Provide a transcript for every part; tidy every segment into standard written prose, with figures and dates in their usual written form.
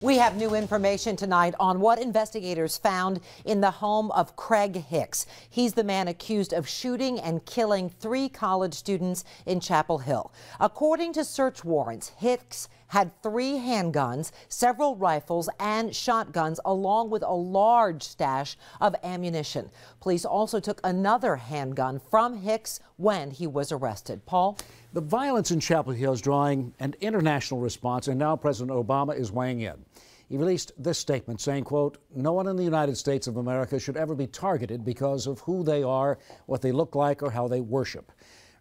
We have new information tonight on what investigators found in the home of Craig Hicks. He's the man accused of shooting and killing 3 college students in Chapel Hill. According to search warrants, Hicks had 3 handguns, several rifles and shotguns, along with a large stash of ammunition. Police also took another handgun from Hicks when he was arrested. Paul? The violence in Chapel Hill is drawing an international response, and now President Obama is weighing in. He released this statement saying, quote, "No one in the United States of America should ever be targeted because of who they are, what they look like, or how they worship."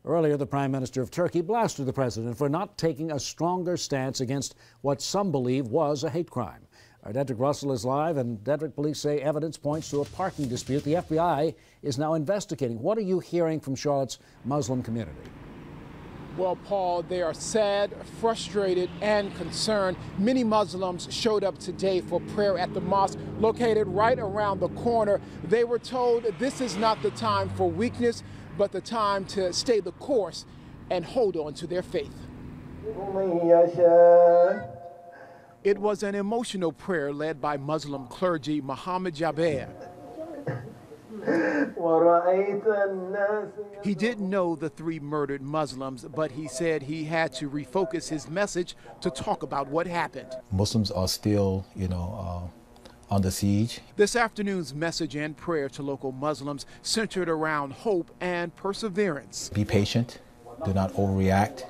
Earlier, the Prime Minister of Turkey blasted the president for not taking a stronger stance against what some believe was a hate crime. Our Dedrick Russell is live, and Dedrick, police say evidence points to a parking dispute. The FBI is now investigating. What are you hearing from Charlotte's Muslim community? Well, Paul, they are sad, frustrated, and concerned. Many Muslims showed up today for prayer at the mosque located right around the corner. They were told this is not the time for weakness, but the time to stay the course and hold on to their faith. It was an emotional prayer led by Muslim clergy Muhammad Jaber. He didn't know the 3 murdered Muslims, but he said he had to refocus his message to talk about what happened. Muslims are still, under siege. This afternoon's message and prayer to local Muslims centered around hope and perseverance. Be patient, do not overreact.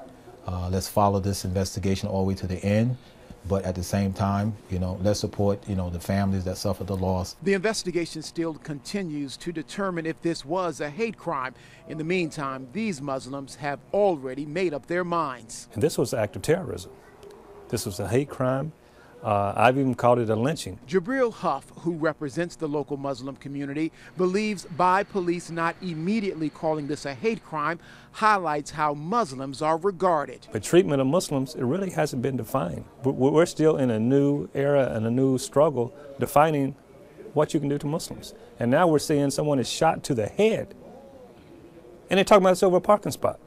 Let's follow this investigation all the way to the end. But at the same time, let's support, the families that suffered the loss. The investigation still continues to determine if this was a hate crime. In the meantime, these Muslims have already made up their minds. And this was an act of terrorism. This was a hate crime. I've even called it a lynching. Jibril Hough, who represents the local Muslim community, believes by police not immediately calling this a hate crime highlights how Muslims are regarded. The treatment of Muslims, it really hasn't been defined. We're still in a new era and a new struggle defining what you can do to Muslims. And now we're seeing someone is shot to the head, and they're talking about this over a parking spot.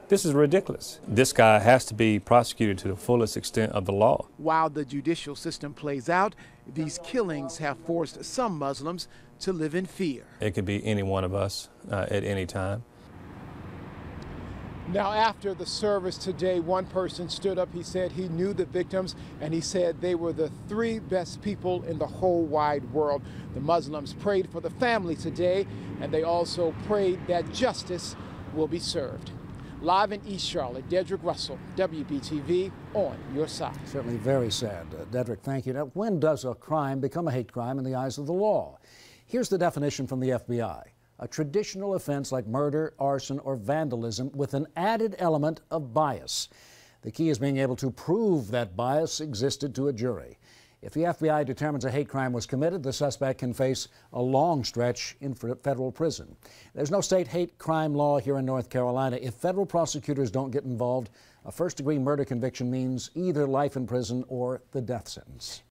This is ridiculous. This guy has to be prosecuted to the fullest extent of the law. While the judicial system plays out, these killings have forced some Muslims to live in fear. It could be any one of us at any time. Now, after the service today, one person stood up. He said he knew the victims, and he said they were the 3 best people in the whole wide world. The Muslims prayed for the family today, and they also prayed that justice will be served. Live in East Charlotte, Dedrick Russell, WBTV, on your side. Certainly very sad. Dedrick, thank you. Now, when does a crime become a hate crime in the eyes of the law? Here's the definition from the FBI. A traditional offense like murder, arson, or vandalism with an added element of bias. The key is being able to prove that bias existed to a jury. If the FBI determines a hate crime was committed, the suspect can face a long stretch in federal prison. There's no state hate crime law here in North Carolina. If federal prosecutors don't get involved, a first-degree murder conviction means either life in prison or the death sentence.